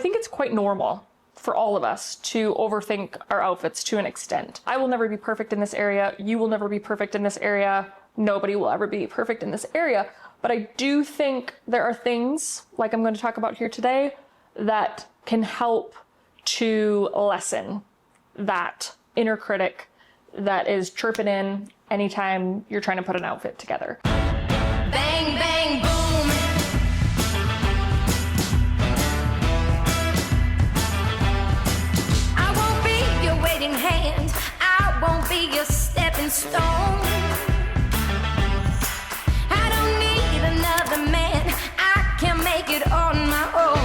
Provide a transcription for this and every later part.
I think it's quite normal for all of us to overthink our outfits to an extent. I will never be perfect in this area. You will never be perfect in this area. Nobody will ever be perfect in this area. But I do think there are things, like I'm going to talk about here today, that can help to lessen that inner critic that is chirping in anytime you're trying to put an outfit together. Bang, bang, boom. I won't be your waiting hand. I won't be your stepping stone. I don't need another man. I can make it on my own.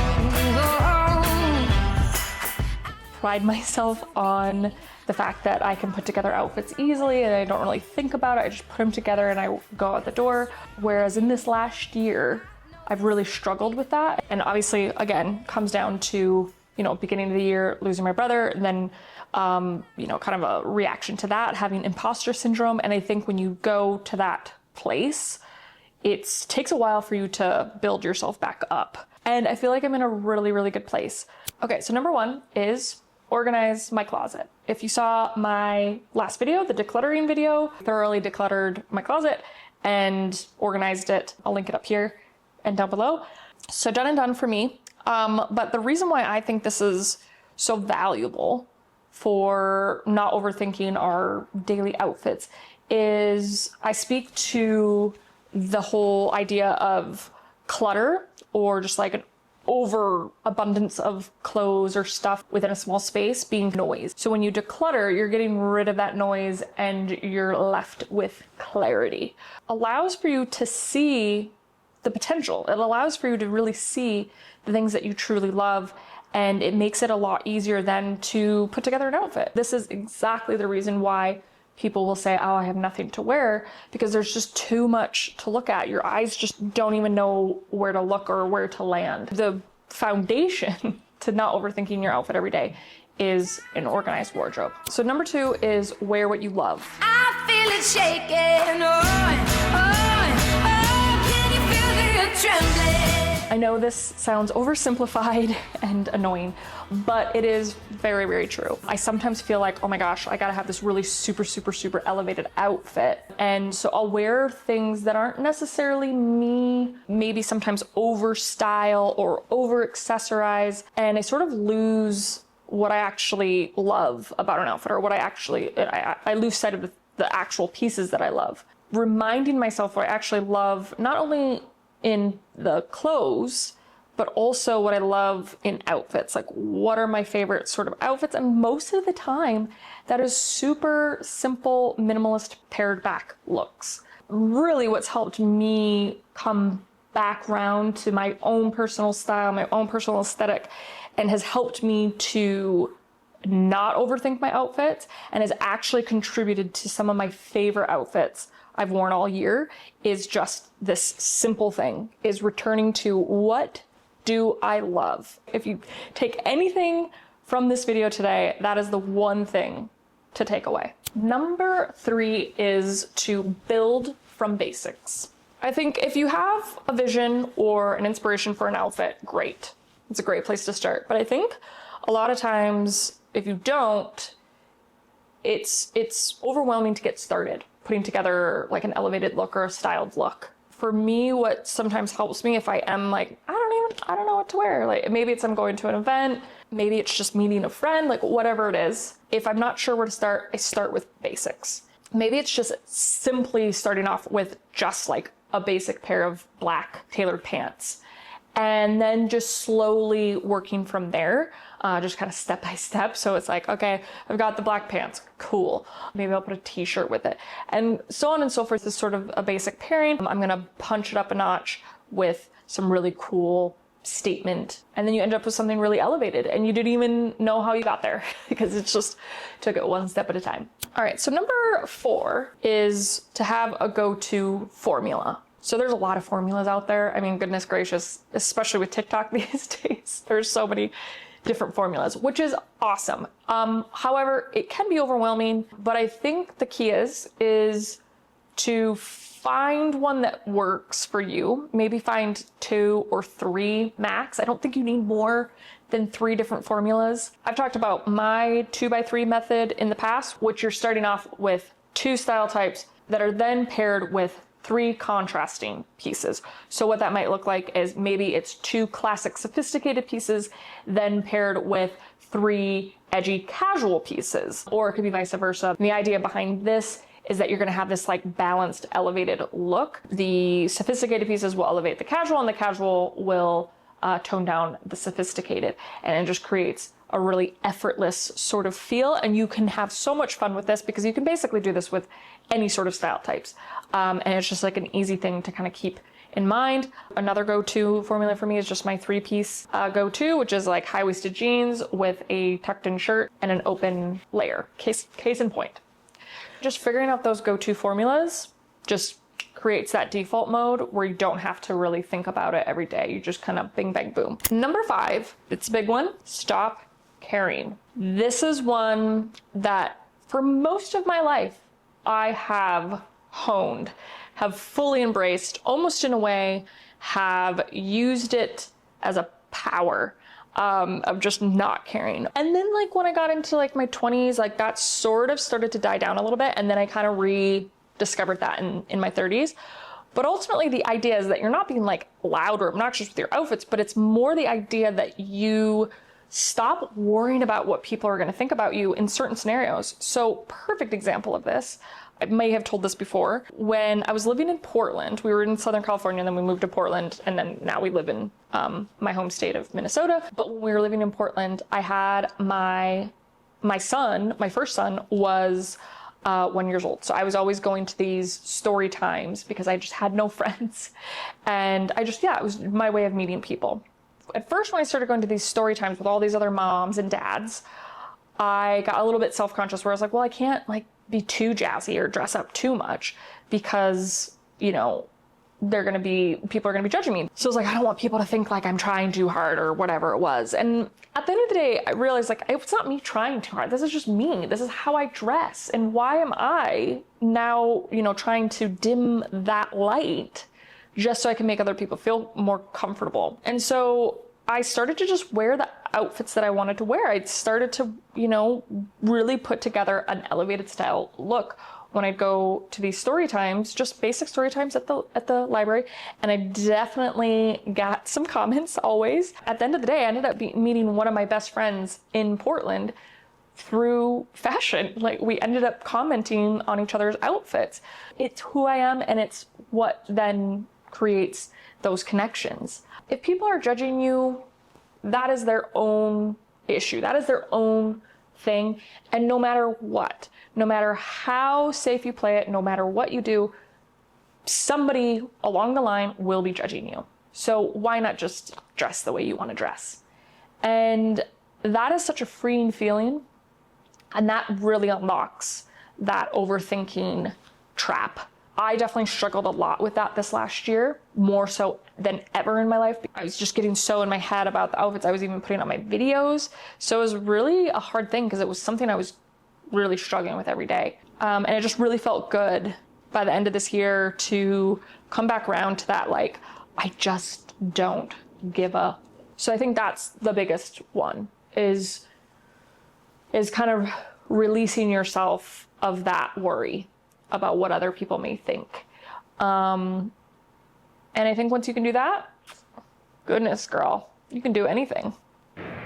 Pride myself on the fact that I can put together outfits easily and I don't really think about it. I just put them together and I go out the door. Whereas in this last year, I've really struggled with that. And obviously, again, comes down to, beginning of the year, losing my brother, and then, kind of a reaction to that, having imposter syndrome. And I think when you go to that place, it takes a while for you to build yourself back up. And I feel like I'm in a really, really good place. Okay, so number one is organize my closet. If you saw my last video, the decluttering video, thoroughly decluttered my closet and organized it. I'll link it up here and down below. So done and done for me. But the reason why I think this is so valuable for not overthinking our daily outfits is I speak to the whole idea of clutter, or just like an overabundance of clothes or stuff within a small space being noise. So when you declutter, you're getting rid of that noise and you're left with clarity. Allows for you to see the potential. It allows for you to really see the things that you truly love, and it makes it a lot easier then to put together an outfit. This is exactly the reason why people will say, oh, I have nothing to wear, because there's just too much to look at. Your eyes just don't even know where to look or where to land. The foundation to not overthinking your outfit every day is an organized wardrobe. So number two is wear what you love. I feel it shaking. Can you feel the trembling? I know this sounds oversimplified and annoying, but it is very, very true. I sometimes feel like, oh my gosh, I gotta have this really super, super, super elevated outfit. And so I'll wear things that aren't necessarily me, maybe sometimes over style or over accessorize. And I sort of lose what I actually love about an outfit, or what I lose sight of the actual pieces that I love. Reminding myself what I actually love, not only in the clothes, but also what I love in outfits. Like, what are my favorite sort of outfits? And most of the time, that is super simple, minimalist, pared back looks. Really what's helped me come back around to my own personal style, my own personal aesthetic, and has helped me to not overthink my outfits, and has actually contributed to some of my favorite outfits I've worn all year, is just this simple thing, is returning to what do I love? If you take anything from this video today, that is the one thing to take away. Number three is to build from basics. I think if you have a vision or an inspiration for an outfit, great. It's a great place to start. But I think a lot of times, if you don't, it's overwhelming to get started putting together like an elevated look or a styled look. For me, what sometimes helps me, if I am like, I don't know what to wear. Like, maybe it's I'm going to an event, maybe it's just meeting a friend, like whatever it is. If I'm not sure where to start, I start with basics. Maybe it's just simply starting off with just like a basic pair of black tailored pants, and then just slowly working from there, just kind of step by step. So it's like, okay, I've got the black pants, cool. Maybe I'll put a t-shirt with it, and so on and so forth. Is sort of a basic pairing. I'm gonna punch it up a notch with some really cool statement, and then you end up with something really elevated, and you didn't even know how you got there because it's just took it one step at a time. All right, so number four is to have a go-to formula. So there's a lot of formulas out there. I mean, goodness gracious, especially with TikTok these days, there's so many different formulas, which is awesome. However, it can be overwhelming, but I think the key is to find one that works for you. Maybe find 2 or 3 max. I don't think you need more than 3 different formulas. I've talked about my 2x3 method in the past, which you're starting off with 2 style types that are then paired with 3 contrasting pieces. So what that might look like is maybe it's 2 classic sophisticated pieces, then paired with 3 edgy casual pieces, or it could be vice versa. And the idea behind this is that you're going to have this like balanced, elevated look. The sophisticated pieces will elevate the casual, and the casual will tone down the sophisticated, and it just creates a really effortless sort of feel. And you can have so much fun with this because you can basically do this with any sort of style types. And it's just like an easy thing to kind of keep in mind. Another go-to formula for me is just my 3-piece go-to, which is like high-waisted jeans with a tucked-in shirt and an open layer. Case in point. Just figuring out those go-to formulas just creates that default mode where you don't have to really think about it every day. You just kind of bing, bang, boom. Number 5, it's a big one. Stop caring. This is one that for most of my life, I have honed, have fully embraced, almost in a way, have used it as a power of just not caring. And then like when I got into like my 20s, like that sort of started to die down a little bit. And then I kind of rediscovered that in my 30s. But ultimately the idea is that you're not being like loud or obnoxious with your outfits, but it's more the idea that you stop worrying about what people are going to think about you in certain scenarios. So perfect example of this, I may have told this before, when I was living in Portland, we were in Southern California and then we moved to Portland, and then now we live in my home state of Minnesota. But when we were living in Portland, I had my son, my first son was 1 year old. So I was always going to these story times because I just had no friends. And it was my way of meeting people. At first, when I started going to these story times with all these other moms and dads, I got a little bit self-conscious where I was like, well, I can't like be too jazzy or dress up too much because, you know, people are going to be judging me. So I was like, I don't want people to think like I'm trying too hard or whatever it was. And at the end of the day, I realized like, it's not me trying too hard. This is just me. This is how I dress. And why am I now, you know, trying to dim that light just so I can make other people feel more comfortable? And so I started to just wear the outfits that I wanted to wear. I started to, you know, really put together an elevated style look when I'd go to these story times, just basic story times at the library. And I definitely got some comments always. At the end of the day, I ended up meeting one of my best friends in Portland through fashion. Like we ended up commenting on each other's outfits. It's who I am, and it's what then creates those connections. If people are judging you, that is their own issue. That is their own thing. And no matter what, no matter how safe you play it, no matter what you do, somebody along the line will be judging you. So why not just dress the way you want to dress? And that is such a freeing feeling. And that really unlocks that overthinking trap. I definitely struggled a lot with that this last year, more so than ever in my life. I was just getting so in my head about the outfits I was even putting on my videos. So it was really a hard thing because it was something I was really struggling with every day. And it just really felt good by the end of this year to come back around to that, like, I just don't give up. So I think that's the biggest one, is kind of releasing yourself of that worry about what other people may think. And I think once you can do that, goodness, girl, you can do anything.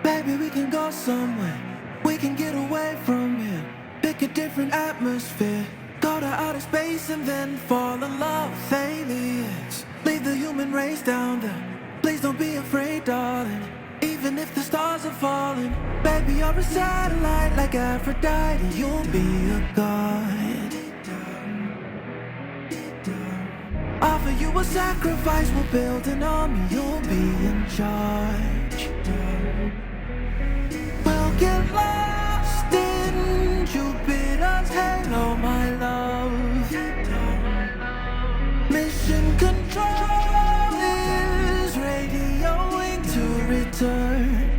Baby, we can go somewhere. We can get away from here. Pick a different atmosphere. Go to outer space and then fall in love with aliens. Leave the human race down there. Please don't be afraid, darling. Even if the stars are falling, baby, you're a satellite like Aphrodite. You'll be a god. Offer you a sacrifice, we'll build an army. You'll be in charge. We'll get lost in Jupiter's halo, my love. Mission control is radioing to return.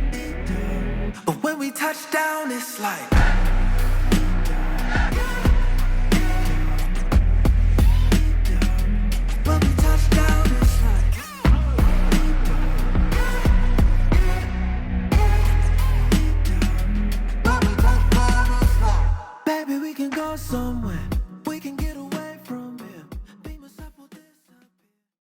But when we touch down, it's like can go somewhere.